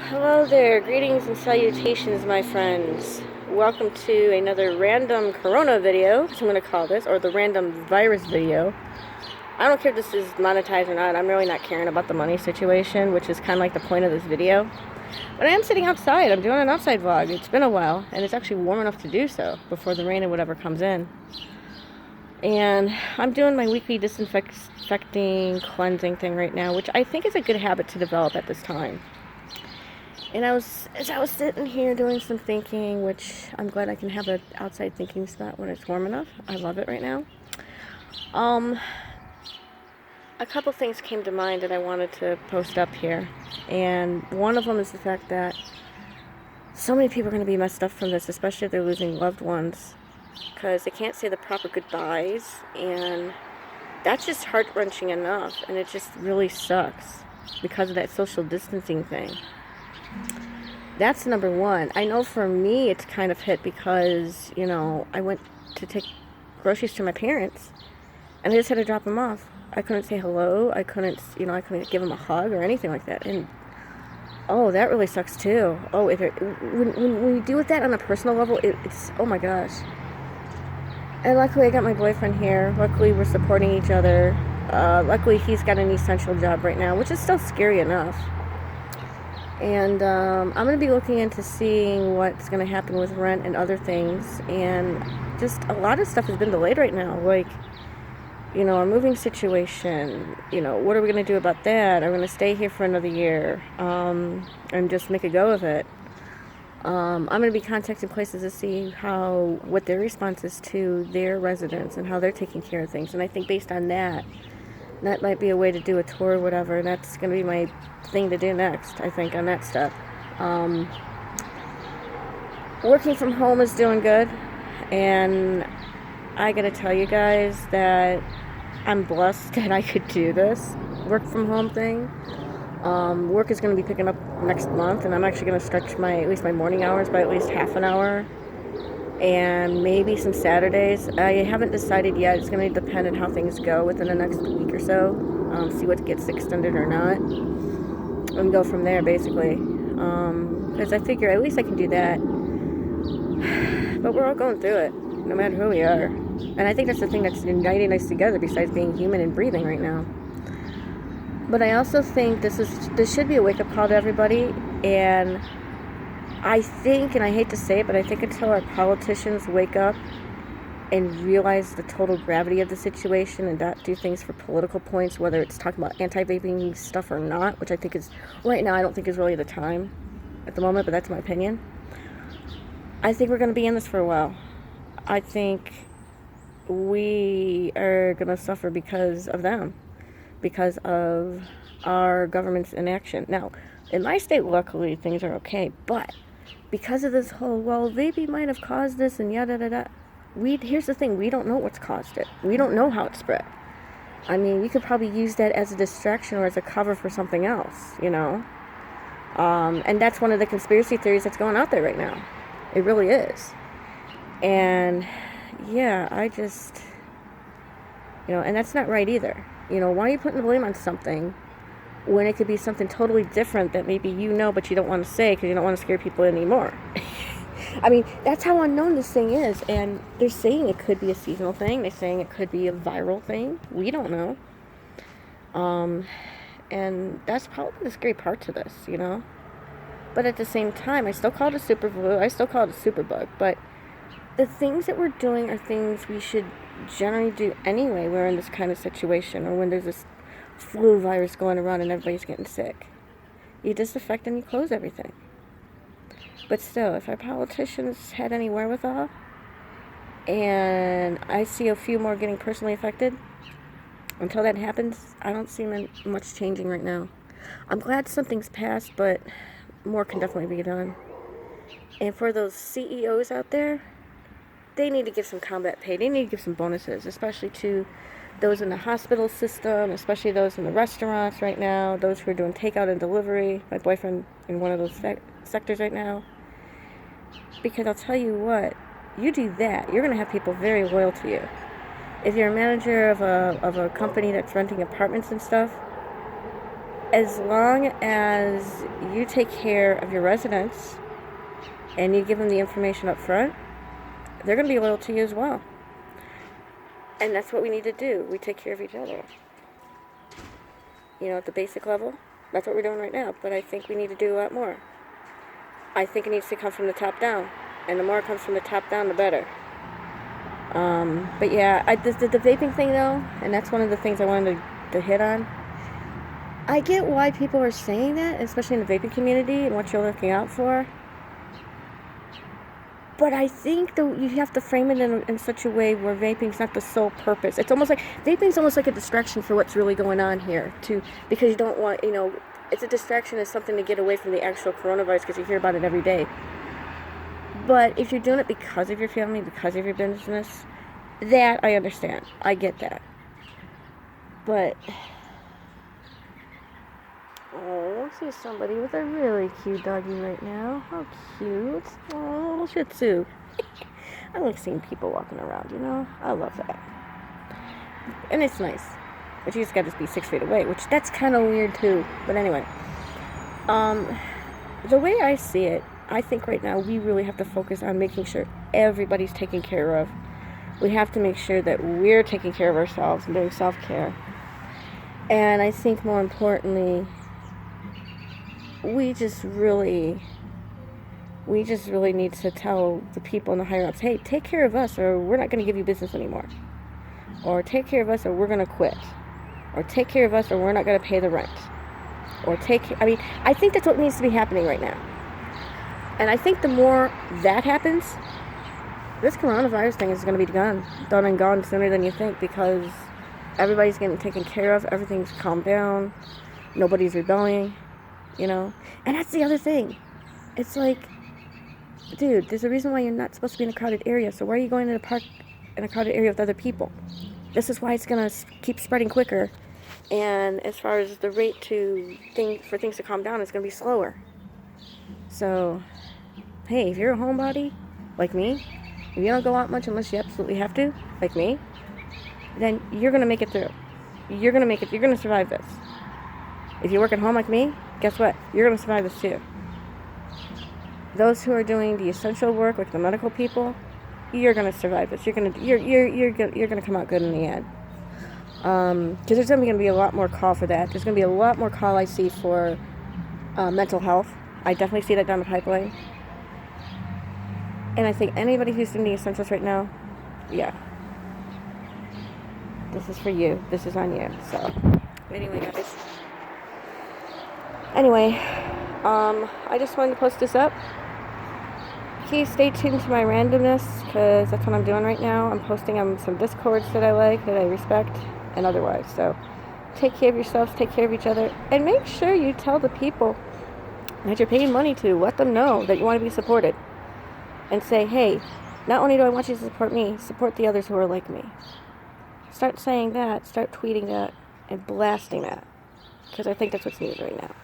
Hello there, greetings and salutations, my friends. Welcome to another random corona video, as I'm going to call this, or the random virus video. I don't care if this is monetized or not. I'm really not caring about the money situation, which is kind of like the point of this video. But I am sitting outside. I'm doing an outside vlog. It's been a while, and it's actually warm enough to do so before the rain or whatever comes in. And I'm doing my weekly disinfecting, cleansing thing right now, which I think is a good habit to develop at this time. And as I was sitting here doing some thinking, which I'm glad I can have an outside thinking spot when it's warm enough. I love it right now. A couple things came to mind that I wanted to post up here. And one of them is the fact that so many people are going to be messed up from this, especially if they're losing loved ones, because they can't say the proper goodbyes. And that's just heart-wrenching enough. And it just really sucks because of that social distancing thing. That's number one. I know for me it's kind of hit because, I went to take groceries to my parents and I just had to drop them off. I couldn't say hello. I couldn't give them a hug or anything like that. And, that really sucks too. When you deal with that on a personal level, it's, oh my gosh. And luckily I got my boyfriend here. Luckily we're supporting each other. Luckily he's got an essential job right now, which is still scary enough. And I'm going to be looking into seeing what's going to happen with rent and other things. And just a lot of stuff has been delayed right now. Like, our moving situation. What are we going to do about that? Are we going to stay here for another year and just make a go of it? I'm going to be contacting places to see what their response is to their residents and how they're taking care of things. And I think based on that might be a way to do a tour or whatever. And that's going to be my thing to do next, I think, on that stuff. Working from home is doing good. And I got to tell you guys that I'm blessed that I could do this work from home thing. Work is going to be picking up next month. And I'm actually going to stretch at least my morning hours by at least half an hour. And maybe some Saturdays. I haven't decided yet. It's going to depend on how things go within the next week or so. See what gets extended or not. And go from there, basically. Because I figure at least I can do that. But we're all going through it, no matter who we are. And I think that's the thing that's uniting us together besides being human and breathing right now. But I also think this should be a wake-up call to everybody. And I think, and I hate to say it, but I think until our politicians wake up and realize the total gravity of the situation and not do things for political points, whether it's talking about anti-vaping stuff or not, which I think is, right now, I don't think is really the time at the moment, but that's my opinion. I think we're going to be in this for a while. I think we are going to suffer because of them, because of our government's inaction. Now, in my state, luckily, things are okay, but because of this whole, vaping might have caused this and yada da da. Here's the thing, we don't know what's caused it. We don't know how it spread. I mean, we could probably use that as a distraction or as a cover for something else, And that's one of the conspiracy theories that's going out there right now. It really is. And yeah, I just, and that's not right either. Why are you putting the blame on something when it could be something totally different that maybe but you don't want to say because you don't want to scare people anymore? I mean, that's how unknown this thing is. And they're saying it could be a seasonal thing. They're saying it could be a viral thing. We don't know. And that's probably the scary part to this, But at the same time, I still call it a super flu. I still call it a super bug. But the things that we're doing are things we should generally do anyway. We're in this kind of situation, or when there's this flu virus going around and everybody's getting sick. You disinfect and you close everything. But still, if our politicians had any wherewithal, and I see a few more getting personally affected, until that happens, I don't see much changing right now. I'm glad something's passed, but more can definitely be done. And for those CEOs out there, they need to give some combat pay. They need to give some bonuses, especially to those in the hospital system, especially those in the restaurants right now, those who are doing takeout and delivery. My boyfriend in one of those sectors right now. Because I'll tell you what, you do that, you're going to have people very loyal to you. If you're a manager of a company that's renting apartments and stuff, as long as you take care of your residents and you give them the information up front, they're going to be loyal to you as well. And that's what we need to do. We take care of each other. At the basic level, that's what we're doing right now. But I think we need to do a lot more. I think it needs to come from the top down. And the more it comes from the top down, the better. But yeah, the vaping thing though, and that's one of the things I wanted to hit on. I get why people are saying that, especially in the vaping community and what you're looking out for. But I think that you have to frame it in such a way where vaping's not the sole purpose. It's almost like, vaping's almost like a distraction for what's really going on here, because you don't want, it's a distraction, it's something to get away from the actual coronavirus, because you hear about it every day. But if you're doing it because of your family, because of your business, that I understand. I get that. But, I see somebody with a really cute doggy right now. How cute. Oh, little Shih Tzu. I like seeing people walking around, I love that. And it's nice. But you just got to be 6 feet away, which that's kind of weird too. But anyway. The way I see it, I think right now we really have to focus on making sure everybody's taken care of. We have to make sure that we're taking care of ourselves and doing self-care. And I think more importantly, we just really need to tell the people in the higher ups, hey, take care of us or we're not going to give you business anymore. Or take care of us or we're going to quit. Or take care of us or we're not going to pay the rent. Or I think that's what needs to be happening right now. And I think the more that happens, this coronavirus thing is going to be done and gone sooner than you think, because everybody's getting taken care of, everything's calmed down, nobody's rebelling, And that's the other thing. It's like, dude, there's a reason why you're not supposed to be in a crowded area, so why are you going to the park in a crowded area with other people? This is why it's going to keep spreading quicker, and as far as the rate for things to calm down, it's going to be slower. So, hey, if you're a homebody, like me, if you don't go out much unless you absolutely have to, like me, then you're going to make it through. You're going to survive this. If you work at home like me, guess what? You're going to survive this too. Those who are doing the essential work, like the medical people, you're going to survive this. You're going to come out good in the end. Because there's going to be a lot more call for that. There's going to be a lot more call I see for mental health. I definitely see that down the pipeline. And I think anybody who's doing the essentials right now, yeah, this is for you. This is on you. So, anyway, guys. I just wanted to post this up. Please stay tuned to my randomness, because that's what I'm doing right now. I'm posting on some Discords that I like, that I respect, and otherwise. So, take care of yourselves, take care of each other, and make sure you tell the people that you're paying money to. Let them know that you want to be supported. And say, hey, not only do I want you to support me, support the others who are like me. Start saying that, start tweeting that, and blasting that. Because I think that's what's needed right now.